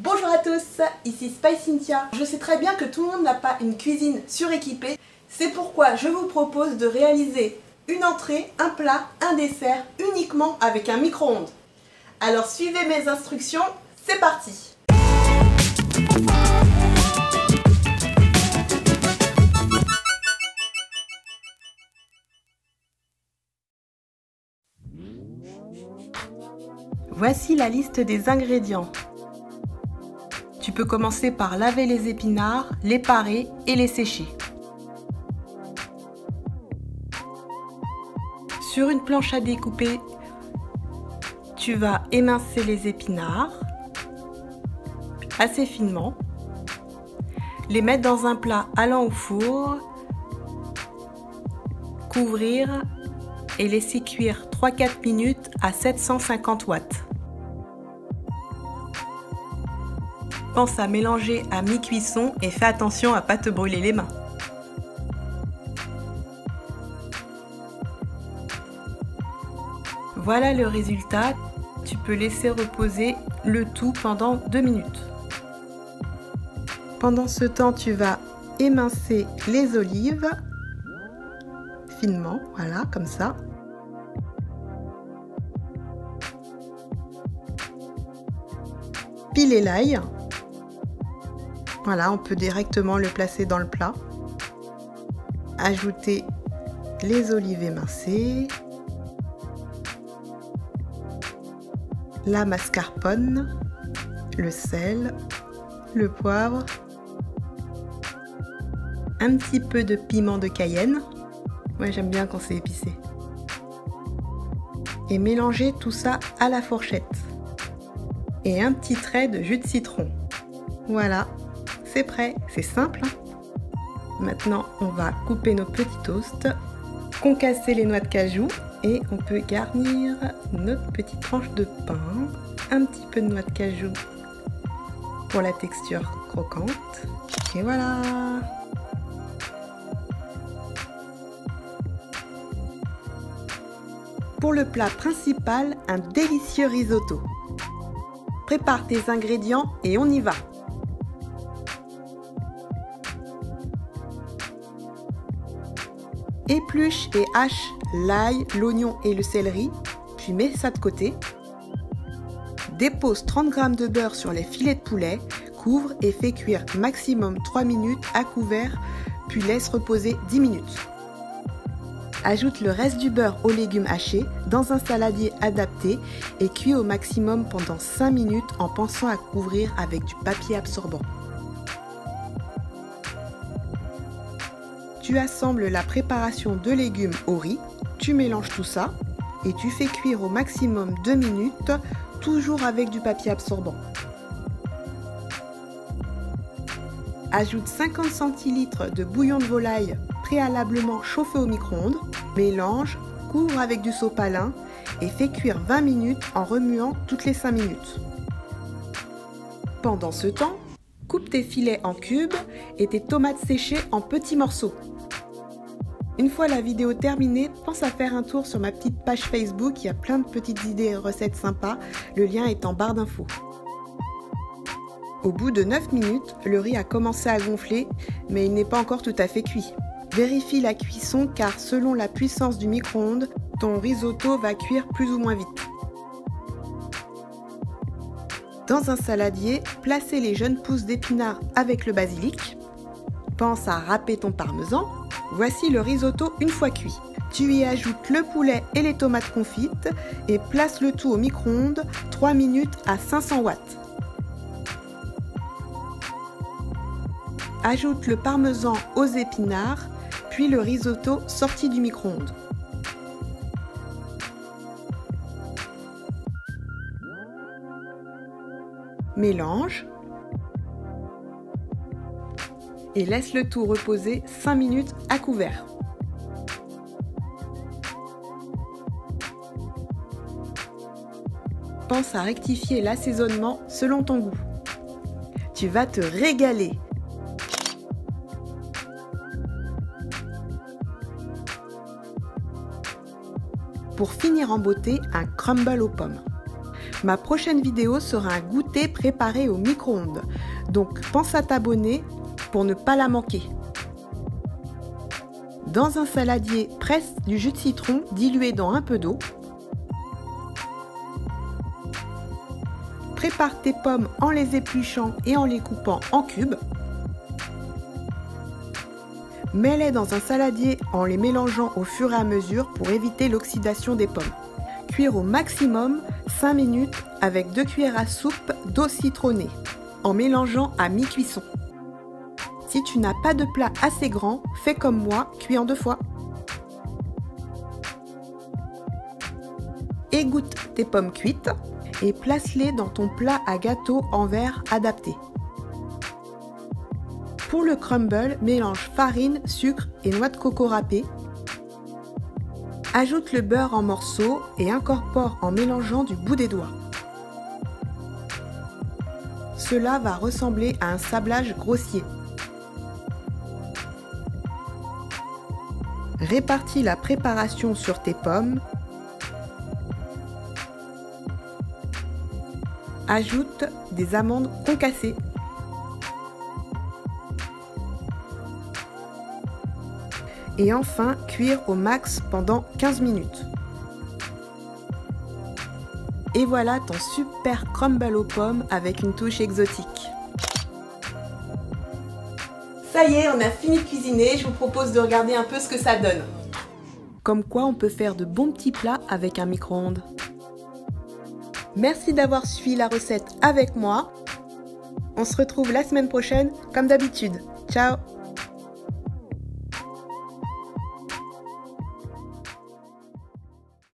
Bonjour à tous, ici Spice Cynthia. Je sais très bien que tout le monde n'a pas une cuisine suréquipée. C'est pourquoi je vous propose de réaliser une entrée, un plat, un dessert uniquement avec un micro-ondes. Alors suivez mes instructions, c'est parti! Voici la liste des ingrédients. Tu peux commencer par laver les épinards, les parer et les sécher. Sur une planche à découper, tu vas émincer les épinards assez finement, les mettre dans un plat allant au four, couvrir et laisser cuire 3-4 minutes à 750 watts. Pense à mélanger à mi-cuisson et fais attention à ne pas te brûler les mains. Voilà le résultat, tu peux laisser reposer le tout pendant 2 minutes. Pendant ce temps, tu vas émincer les olives finement, voilà, comme ça. Piler l'ail. Voilà, on peut directement le placer dans le plat. Ajouter les olives émincées. La mascarpone, le sel, le poivre, un petit peu de piment de Cayenne. Moi j'aime bien quand c'est épicé. Et mélanger tout ça à la fourchette. Et un petit trait de jus de citron. Voilà, c'est prêt, c'est simple. Maintenant on va couper nos petits toasts, concasser les noix de cajou. Et on peut garnir notre petite tranche de pain, un petit peu de noix de cajou pour la texture croquante. Et voilà! Pour le plat principal, un délicieux risotto. Prépare tes ingrédients et on y va! Épluche et hache l'ail, l'oignon et le céleri, puis mets ça de côté. Dépose 30 g de beurre sur les filets de poulet, couvre et fais cuire maximum 3 minutes à couvert, puis laisse reposer 10 minutes. Ajoute le reste du beurre aux légumes hachés dans un saladier adapté et cuis au maximum pendant 5 minutes en pensant à couvrir avec du papier absorbant. Tu assembles la préparation de légumes au riz, tu mélanges tout ça et tu fais cuire au maximum 2 minutes, toujours avec du papier absorbant. Ajoute 50 centilitres de bouillon de volaille préalablement chauffé au micro-ondes, mélange, couvre avec du sopalin et fais cuire 20 minutes en remuant toutes les 5 minutes. Pendant ce temps, coupe tes filets en cubes et tes tomates séchées en petits morceaux. Une fois la vidéo terminée, pense à faire un tour sur ma petite page Facebook, il y a plein de petites idées et recettes sympas, le lien est en barre d'infos. Au bout de 9 minutes, le riz a commencé à gonfler, mais il n'est pas encore tout à fait cuit. Vérifie la cuisson car selon la puissance du micro-ondes, ton risotto va cuire plus ou moins vite. Dans un saladier, placez les jeunes pousses d'épinards avec le basilic. Pense à râper ton parmesan. Voici le risotto une fois cuit. Tu y ajoutes le poulet et les tomates confites et place le tout au micro-ondes 3 minutes à 500 watts. Ajoute le parmesan aux épinards, puis le risotto sorti du micro-ondes. Mélange et laisse le tout reposer 5 minutes à couvert. Pense à rectifier l'assaisonnement selon ton goût. Tu vas te régaler! Pour finir en beauté, un crumble aux pommes. Ma prochaine vidéo sera un goûter préparé au micro-ondes. Donc pense à t'abonner pour ne pas la manquer. Dans un saladier, presse du jus de citron dilué dans un peu d'eau. Prépare tes pommes en les épluchant et en les coupant en cubes. Mets-les dans un saladier en les mélangeant au fur et à mesure pour éviter l'oxydation des pommes. Cuire au maximum 5 minutes avec 2 cuillères à soupe d'eau citronnée, en mélangeant à mi-cuisson. Si tu n'as pas de plat assez grand, fais comme moi, cuis en 2 fois. Égoutte tes pommes cuites et place-les dans ton plat à gâteau en verre adapté. Pour le crumble, mélange farine, sucre et noix de coco râpée. Ajoute le beurre en morceaux et incorpore en mélangeant du bout des doigts. Cela va ressembler à un sablage grossier. Répartis la préparation sur tes pommes. Ajoute des amandes concassées. Et enfin, cuire au max pendant 15 minutes. Et voilà ton super crumble aux pommes avec une touche exotique. Ça y est, on a fini de cuisiner, je vous propose de regarder un peu ce que ça donne. Comme quoi on peut faire de bons petits plats avec un micro-ondes. Merci d'avoir suivi la recette avec moi. On se retrouve la semaine prochaine comme d'habitude. Ciao!